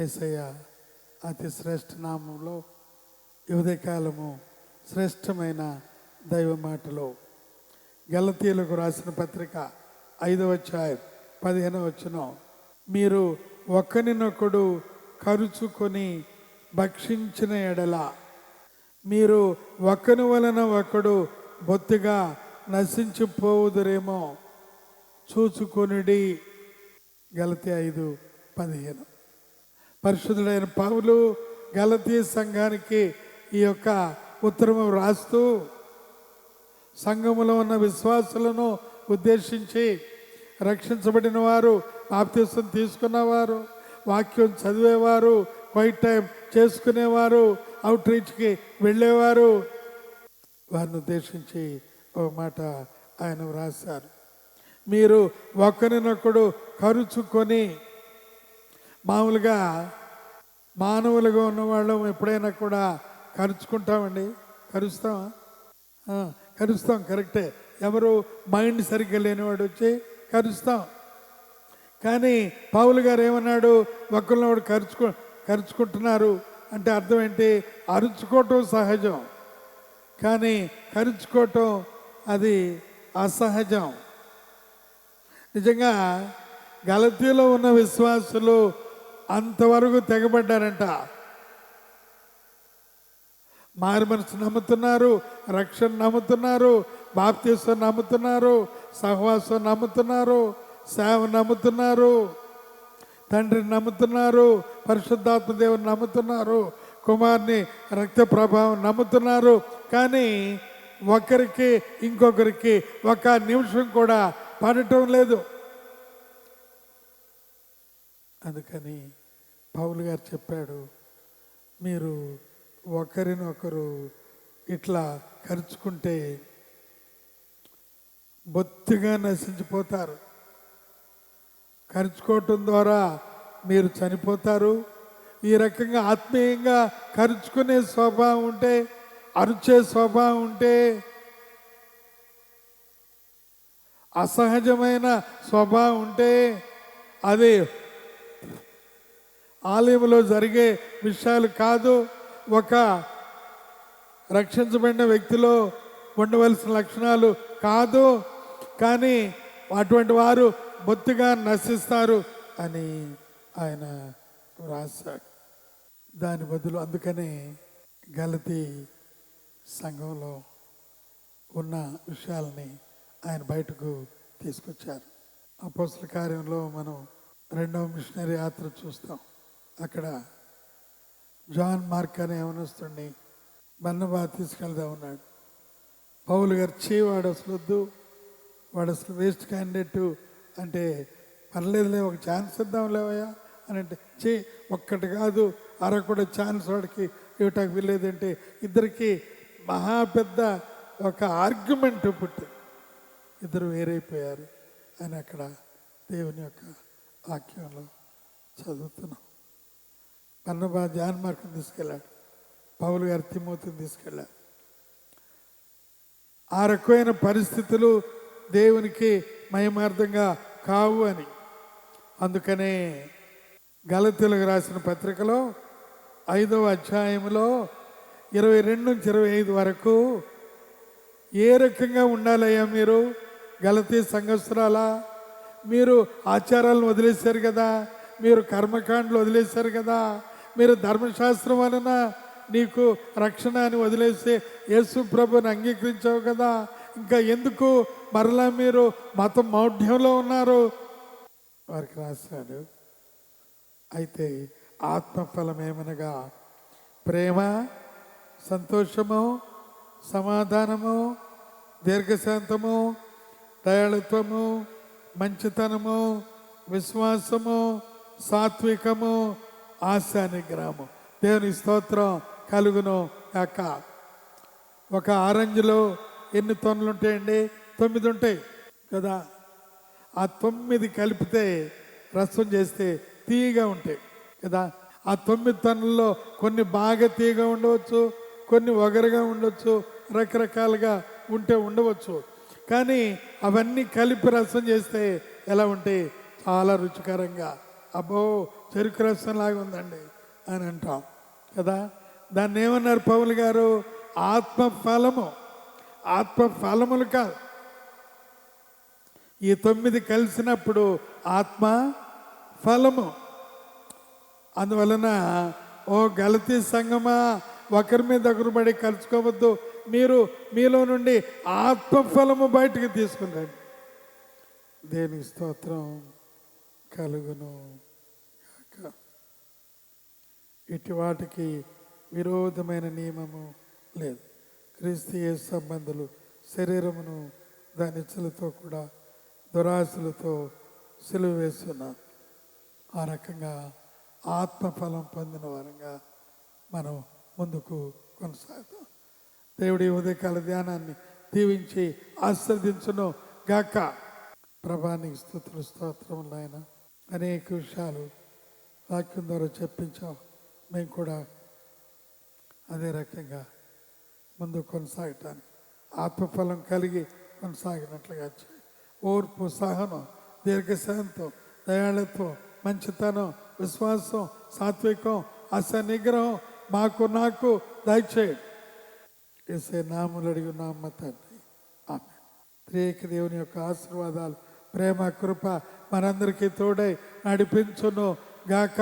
యేసయ్య అతి శ్రేష్ఠ నామంలో ఈ ఉదయకాలము శ్రేష్టమైన దైవ మాటలో గలతీయులకు రాసిన పత్రిక 5వ అధ్యాయం 15వ వచనం, మీరు ఒకరినొకడు కరుచుకొని భక్షించిన ఎడల మీరు ఒకని వలన ఒకడు బొత్తిగా నశించిపోవుదురేమో చూచుకొనుడి. గలతీ 5:15. పరిశుద్ధుడైన పౌలు గలతీ సంఘానికి ఈ యొక్క ఉత్తరము రాస్తూ సంఘములో ఉన్న విశ్వాసులను ఉద్దేశించి, రక్షించబడిన వారు, బాప్తిసం తీసుకున్నవారు, వాక్యం చదివేవారు, క్వైట్ టైం చేసుకునేవారు, అవుట్ రీచ్కి వెళ్ళేవారు, వారిని ఉద్దేశించి ఒక మాట ఆయన వ్రాశారు. మీరు ఒకరినొకడు కరుచుకొని, మామూలుగా మానవులుగా ఉన్నవాళ్ళం ఎప్పుడైనా కూడా కరుచుకుంటామండి. కరుస్తాం కరెక్టే. ఎవరు మైండ్ సరిగ్గా లేనివాడు వచ్చి కరుస్తాం. కానీ పౌలు గారు ఏమన్నాడు? ఒకరినొకడు కరుచుకుంటున్నారు అంటే అర్థం ఏంటి? అరుచుకోవటం సహజం, కానీ కరుచుకోవటం అది అసహజం. నిజంగా గలతీలో ఉన్న విశ్వాసులు అంతవరకు తెగబడ్డారంట. మారు మనసు నమ్ముతున్నారు, రక్షణ నమ్ముతున్నారు, బాప్తిసం నమ్ముతున్నారు, సహవాసం నమ్ముతున్నారు, సేవ నమ్ముతున్నారు, తండ్రిని నమ్ముతున్నారు, పరిశుద్ధాత్మ దేవుని నమ్ముతున్నారు, కుమారుని రక్త ప్రభావం నమ్ముతున్నారు. కానీ ఒకరికి ఇంకొకరికి ఒక నిమిషం కూడా పడటం లేదు. అందుకని పౌలు గారు చెప్పాడు, మీరు ఒకరినొకరు ఇట్లా కరుచుకుంటే బొత్తిగా నశించిపోతారు. కరుచుకోవటం ద్వారా మీరు చనిపోతారు. ఈ రకంగా ఆత్మీయంగా కరుచుకునే స్వభావం ఉంటే, అరుచే స్వభావం ఉంటే, అసహజమైన స్వభావం ఉంటే అది ఆలయంలో జరిగే విషయాలు కాదు. ఒక రక్షించబడిన వ్యక్తిలో ఉండవలసిన లక్షణాలు కాదు. కానీ అటువంటి వారు బొత్తిగా నశిస్తారు అని ఆయన రాశాడు. దాని బదులు అందుకనే గలతీ సంఘంలో ఉన్న విషయాలని ఆయన బయటకు తీసుకొచ్చారు. అపోస్తల కార్యంలో మనం 2వ మిషనరీ యాత్ర చూస్తాం. అక్కడ జాన్ మార్క్ అనే యవనస్తుడిని బర్నబా తీసుకెళ్తా ఉన్నాడు. పౌలు గారు వాడు అసలు వద్దు, వాడు అసలు వేస్ట్ క్యాండిడేట్ అంటే, పర్లేదులే ఒక ఛాన్స్ ఇద్దాం లేవయ్యా అని అంటే, ఒక్కటి కాదు కూడా ఛాన్స్ వాడికి ఇవ్వటానికి వీల్లేదంటే ఇద్దరికి మహా పెద్ద ఒక ఆర్గ్యుమెంట్ పుట్టి ఇద్దరు వేరైపోయారు అని అక్కడ దేవుని యొక్క వాక్యంలో చదువుతున్నాం. బర్నబా జాన్ మార్కుని తీసుకెళ్ళాడు, పౌలు గారు తిమోతిని తీసుకెళ్ళాడు. ఆ రకమైన పరిస్థితులు దేవునికి మహిమార్థంగా కావు అని. అందుకనే గలతీయులకు రాసిన పత్రికలో 5వ అధ్యాయంలో 22 నుంచి 25 వరకు ఏ రకంగా ఉండాలయ్యా మీరు గలతీ సంఘస్థురాలా? మీరు ఆచారాలను వదిలేశారు కదా, మీరు కర్మకాండలు వదిలేశారు కదా, మీరు ధర్మశాస్త్రం వలన నీకు రక్షణ అని వదిలేసి యేసు ప్రభుని అంగీకరించావు కదా, ఇంకా ఎందుకు మరలా మీరు మతం మౌఢ్యంలో ఉన్నారు? వారికి రాశాడు. అయితే ఆత్మఫలం ఏమనగా ప్రేమ, సంతోషము, సమాధానము, దీర్ఘశాంతము, దయాళుత్వము, మంచితనము, విశ్వాసము, సాత్వికము, ఆశా నిగ్రహము. దేవుని స్తోత్రం కలుగును కాక. ఒక ఆరెంజ్లో ఎన్ని తొనలు ఉంటాయండి? 9 ఉంటాయి కదా. ఆ 9 కలిపితే రసం చేస్తే తీయగా ఉంటాయి కదా. ఆ 9 తొనల్లో కొన్ని బాగా తీయగా ఉండవచ్చు, కొన్ని ఒగరుగా ఉండవచ్చు, రకరకాలుగా ఉండవచ్చు. కానీ అవన్నీ కలిపి రసం చేస్తే ఎలా ఉంటాయి? చాలా రుచికరంగా అబ్బో చెరుకు రసం లాగా ఉందండి అని అంటాం కదా. దాన్ని ఏమన్నారు పౌలు గారు? ఆత్మఫలము. ఆత్మఫలములు కాదు, ఈ 9 కలిసినప్పుడు ఆత్మ ఫలము. అందువలన ఓ గలతీ సంగమా, ఒకరి మీద ఒకరు పడి కలుసుకోవద్దు, మీరు మీలో నుండి ఆత్మఫలము బయటికి తీసుకురండి. దేనికి స్తోత్రం కలుగును గాక. ఇటు వాటికి విరోధమైన నియమము లేదు. క్రీస్తు యేసు సంబంధులు శరీరమును దాని ఇచ్చలతో కూడా దురాశలతో సిలువ వేస్తున్నారు. ఆ రకంగా ఆత్మఫలం పొందిన వారంగా మనం ముందుకు కొనసాగుతాం. దేవుడి ఉదయకాల ధ్యానాన్ని దీవించి ఆస్వాదించును గాక. ప్రభానికి స్తుతులు స్తోత్రములు. ఆయన అనేక విషయాలు వాక్యం ద్వారా చెప్పించాం. మేము కూడా అదే రకంగా ముందు కొనసాగటానికి ఆత్మఫలం కలిగి కొనసాగినట్లుగా చేయి. ఓర్పు, సహనం, దీర్ఘశాంతం, దయాళత్వం, మంచితనం, విశ్వాసం, సాత్వికం, అసనిగ్రహం నాకు దయచేయి. యేసే నామములో అడిగినాము తండ్రి, ఆమేన్. త్రియేక దేవుని యొక్క ఆశీర్వాదాలు, ప్రేమ, కృప మనందరికీ తోడై నడిపించును గాక.